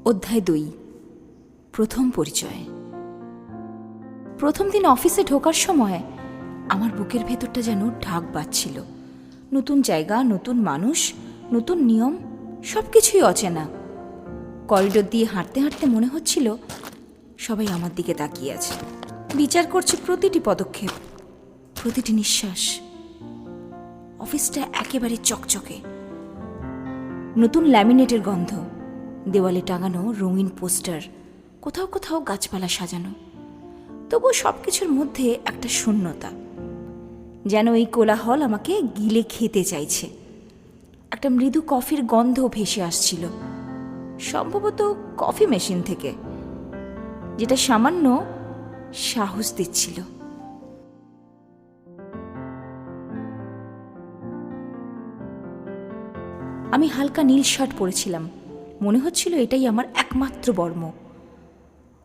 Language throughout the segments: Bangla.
অধ্যায় ২। প্রথম পরিচয়। প্রথম দিন অফিসে ঢোকার সময় আমার বুকের ভেতরটা যেন ঢাক বাজছিল। নতুন জায়গা, নতুন মানুষ, নতুন নিয়ম, সব কিছুই অচেনা। করিডোর দিয়ে হাঁটতে হাঁটতে মনে হচ্ছিল সবাই আমার দিকে তাকিয়ে আছে, বিচার করছে প্রতিটি পদক্ষেপ, প্রতিটি নিঃশ্বাস। অফিসটা একেবারে চকচকে, নতুন ল্যামিনেটের গন্ধ, দেওয়ালে টাঙানো রঙিন পোস্টার, কোথাও কোথাও গাছপালা সাজানো। তবু সব কিছুর মধ্যে একটা শূন্যতা, যেন এই কোলাহল আমাকে গিলে খেতে চাইছে। একটা মৃদু কফির গন্ধ ভেসে আসছিল, সম্ভবত কফি মেশিন থেকে, যেটা সামান্য সাহস দিচ্ছিল। আমি হালকা নীল শার্ট পরেছিলাম, মনে হচ্ছিল এটাই আমার একমাত্র বর্ম।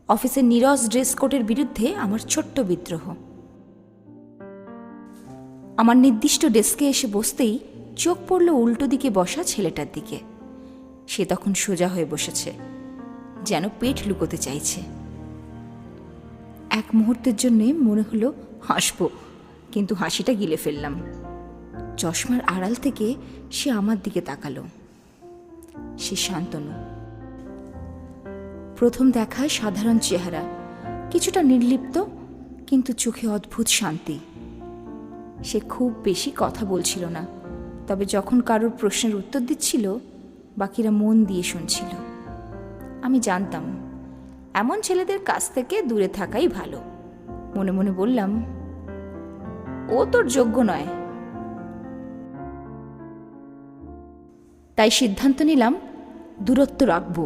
অফিসের নীরস ড্রেস কোডের বিরুদ্ধে আমার ছোট্ট বিদ্রোহ। আমার নির্দিষ্ট ডেস্কে এসে বসতেই চোখ পড়ল উল্টো দিকে বসা ছেলেটার দিকে। সে তখন সোজা হয়ে বসেছে, যেন পেট লুকোতে চাইছে। এক মুহূর্তের জন্যে মনে হলো হাসবো, কিন্তু হাসিটা গিলে ফেললাম। চশমার আড়াল থেকে সে আমার দিকে তাকালো। সে শান্তনু। প্রথম দেখায় সাধারণ চেহারা, কিছুটা নির্লিপ্ত, কিন্তু চোখে অদ্ভুত শান্তি। সে খুব বেশি কথা বলছিল না, তবে যখন কারোর প্রশ্নের উত্তর দিচ্ছিল বাকিরা মন দিয়ে শুনছিল। আমি জানতাম এমন ছেলেদের কাছ থেকে দূরে থাকাই ভালো। মনে মনে বললাম, ও তোর যোগ্য নয়। তাই সিদ্ধান্ত নিলাম দূরত্ব রাখব।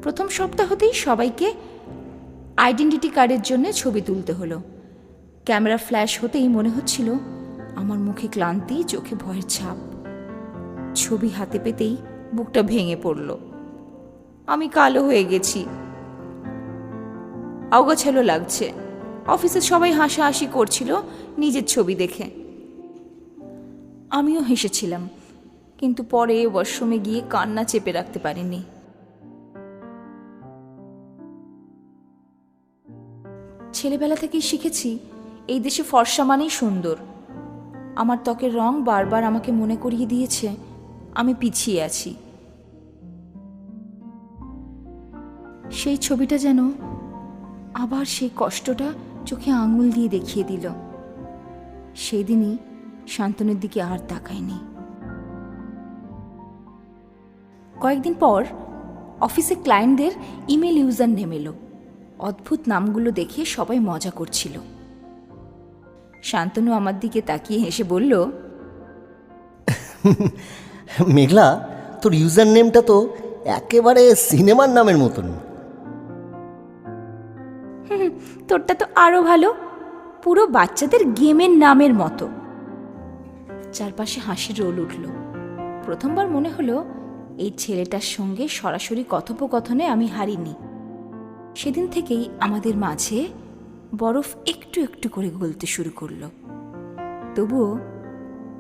প্রথম সপ্তাহতেই সবাইকে আইডেন্টিটি কার্ডের জন্য ছবি তুলতে হলো। ক্যামেরা ফ্ল্যাশ হতেই মনে হচ্ছিল আমার মুখে ক্লান্তি, চোখে ভয়ের ছাপ। ছবি হাতে পেতেই বুকটা ভেঙে পড়ল। আমি কালো হয়ে গেছি, অগোছালো লাগছে। অফিসে সবাই হাসাহাসি করছিল নিজের ছবি দেখে। আমিও হেসেছিলাম, কিন্তু পরে ওয়াশরুমে গিয়ে কান্না চেপে রাখতে পারিনি। ছেলেবেলা থেকেই শিখেছি এই দেশে ফর্সা মানেই সুন্দর। আমার ত্বকের রং বারবার আমাকে মনে করিয়ে দিয়েছে আমি পিছিয়ে আছি। সেই ছবিটা যেন আবার সেই কষ্টটা চোখে আঙুল দিয়ে দেখিয়ে দিল। সেই দিনই শান্তনুর দিকে আর তাকায়নি। কয়েকদিন পর অফিসে ক্লায়েন্টদের ইমেল ইউজার নেম এলো। অদ্ভুত নামগুলো দেখে সবাই মজা করছিল। শান্তনু আমার দিকে তাকিয়ে হেসে বলল, মেঘলা, তোর ইউজার নেমটা তো একেবারে সিনেমার নামের মতন। তোরটা তো আরো ভালো, পুরো বাচ্চাদের গেমের নামের মতো। চারপাশে হাসির রোল উঠল। প্রথমবার মনে হলো এই ছেলেটার সঙ্গে সরাসরি কথোপকথনে আমি হারিনি। সেদিন থেকেই আমাদের মাঝে বরফ একটু একটু করে গলতে শুরু করলো। তবুও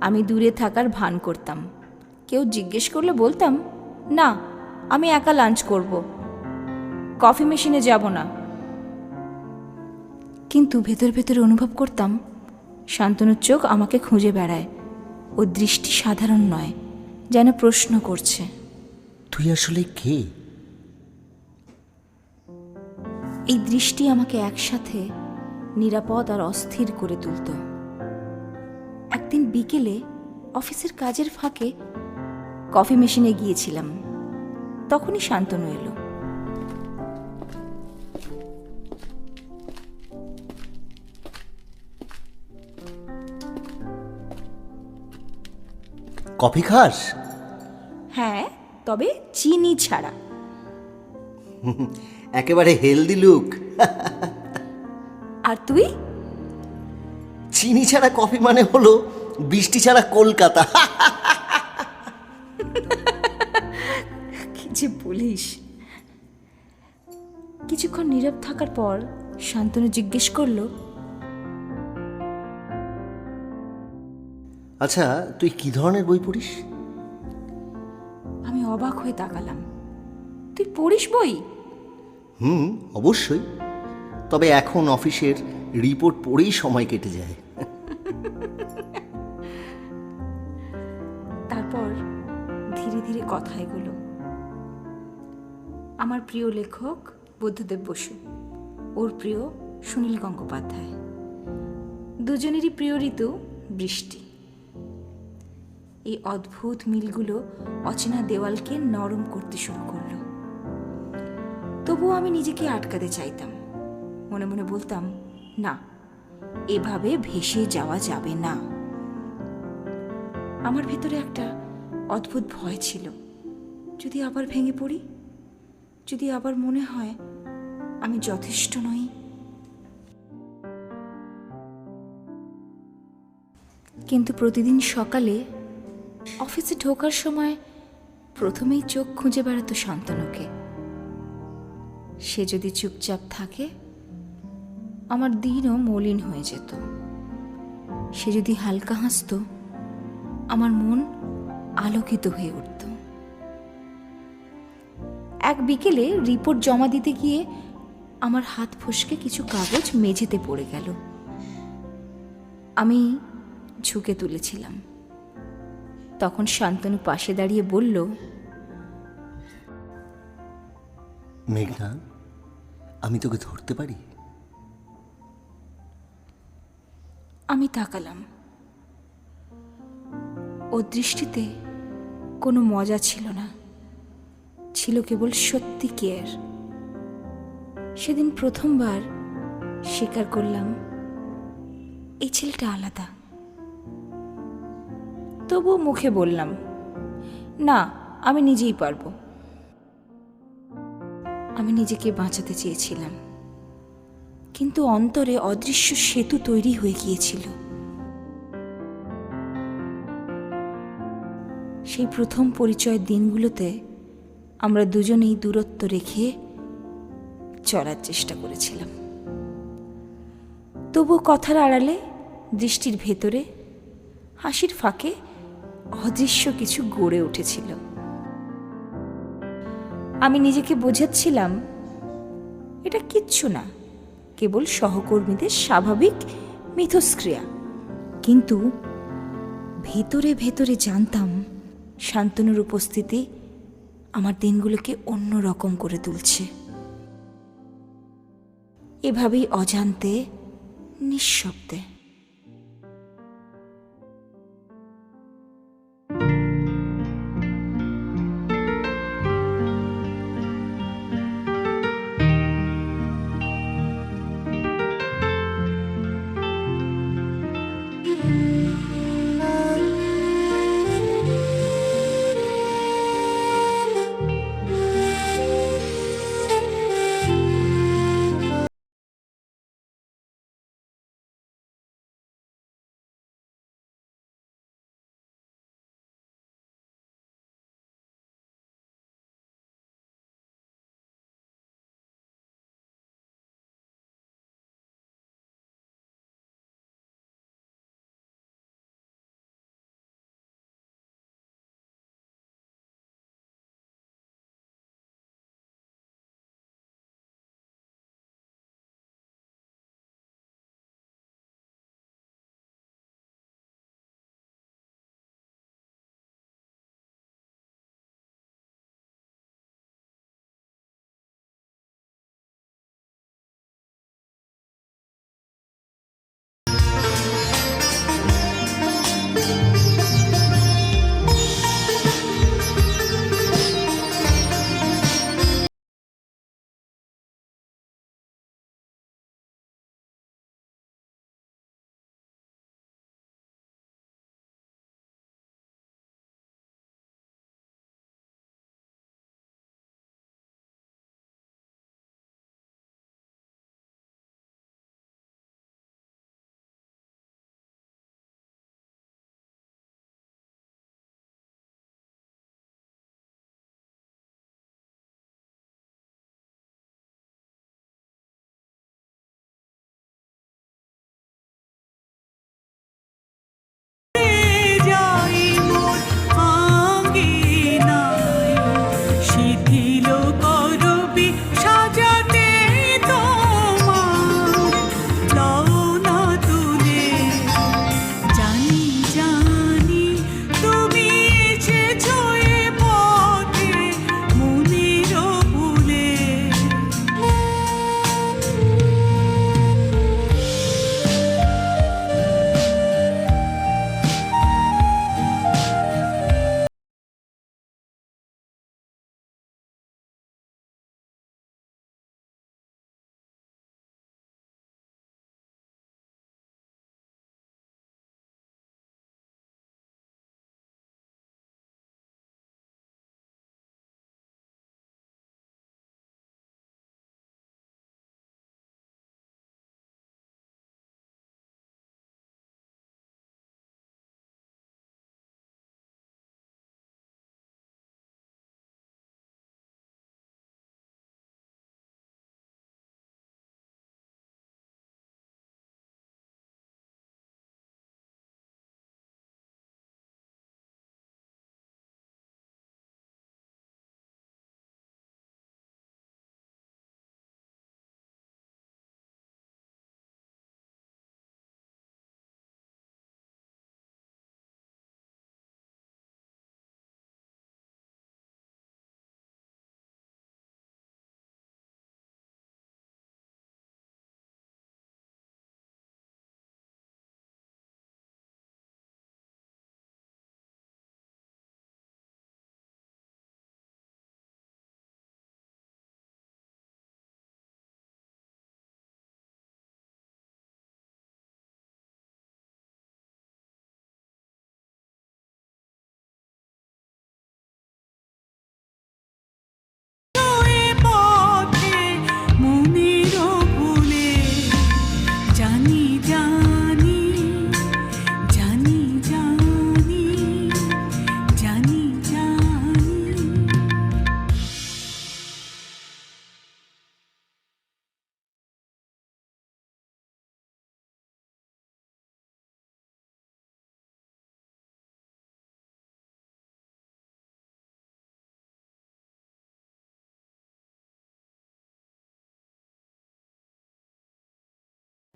আমি দূরে থাকার ভান করতাম। কেউ জিজ্ঞেস করলে বলতাম, না, আমি একা লাঞ্চ করব, কফি মেশিনে যাব না। কিন্তু ভেতর ভেতর অনুভব করতাম শান্তনুর চোখ আমাকে খুঁজে বেড়ায়। ওর দৃষ্টি সাধারণ নয়, যেন প্রশ্ন করছে, তুই আসলে কে? এই দৃষ্টি আমাকে একসাথে নিরাপদ আর অস্থির করে তুলত। একদিন বিকেলে অফিসের কাজের ফাঁকে কফি মেশিনে গিয়েছিলাম। তখনই শান্তনু এলো। কফি খাস? হ্যাঁ, তবে চিনি ছাড়া। একেবারে হেলদি লুক। আর তুই? চিনি ছাড়া কফি মানে হলো বৃষ্টি ছাড়া কলকাতা। কি যে বলিস। কিছুক্ষণ নীরব থাকার পর শান্তনু জিজ্ঞেস করলো, আচ্ছা, তুই কি ধরনের বই পড়িস? আমি অবাক হয়ে তাকালাম। তুই পড়িস বই? অবশ্যই, তবে এখন অফিসের রিপোর্ট পড়েই সময় কেটে যায়। তারপর ধীরে ধীরে কথা এগোলো। আমার প্রিয় লেখক বুদ্ধদেব বসু, ওর প্রিয় সুনীল গঙ্গোপাধ্যায়, দুজনেরই প্রিয় ঋতু বৃষ্টি। এই অদ্ভুত মিলগুলো অচেনা দেওয়ালকে নরম করতে শুরু করলো। তবুও আমি নিজেকে আটকাতে চাইতাম। মনে মনে বলতাম, না, এভাবে ভেসে যাওয়া যাবে না। আমার ভেতরে একটা অদ্ভুত ভয় ছিল, যদি আবার ভেঙে পড়ি, যদি আবার মনে হয় আমি যথেষ্ট নই। কিন্তু প্রতিদিন সকালে অফিসে ঢোকার সময় প্রথমেই চোখ খুঁজে বেড়াতো শান্তনুকে। সে যদি চুপচাপ থাকে, আমার দিনও মলিন হয়ে যেত। সে যদি হালকা হাসত, আমার মন আলোকিত হয়ে উঠত। এক বিকেলে রিপোর্ট জমা দিতে গিয়ে আমার হাত ফসকে কিছু কাগজ মেঝেতে পড়ে গেল। আমি ঝুঁকে তুলেছিলাম। তখন শান্তনু পাশে দাঁড়িয়ে বলল, মেঘনা, আমি তোকে ধরতে পারি? আমি তাকালাম। ওর দৃষ্টিতে কোনো মজা ছিল না, ছিল কেবল সত্যি কেয়ার। সেদিন প্রথমবার স্বীকার করলাম, এই ছেলেটা আলাদা। তবুও মুখে বললাম, না, আমি নিজেই পারবো। আমি নিজেকে বাঁচাতে চেয়েছিলাম, কিন্তু অন্তরে অদৃশ্য সেতু তৈরি হয়ে গিয়েছিল। সেই প্রথম পরিচয়ের দিনগুলোতে আমরা দুজনেই দূরত্ব রেখে চলার চেষ্টা করেছিলাম। তবু কথার আড়ালে, দৃষ্টির ভেতরে, হাসির ফাঁকে অদৃশ্য কিছু গড়ে উঠেছিল। আমি নিজেকে বোঝাচ্ছিলাম, এটা কিচ্ছু না, কেবল সহকর্মীদের স্বাভাবিক মিথস্ক্রিয়া। কিন্তু ভেতরে ভেতরে জানতাম, শান্তনুর উপস্থিতি আমার দিনগুলোকে অন্য রকম করে তুলছে। এভাবেই অজান্তে, নিঃশব্দে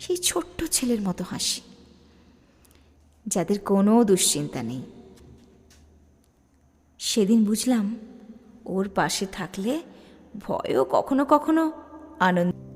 সেই ছোট্ট ছেলের মতো হাসি, যাদের কোনো দুশ্চিন্তা নেই। সেদিন বুঝলাম ওর পাশে থাকলে ভয়ও কখনো কখনো আনন্দ।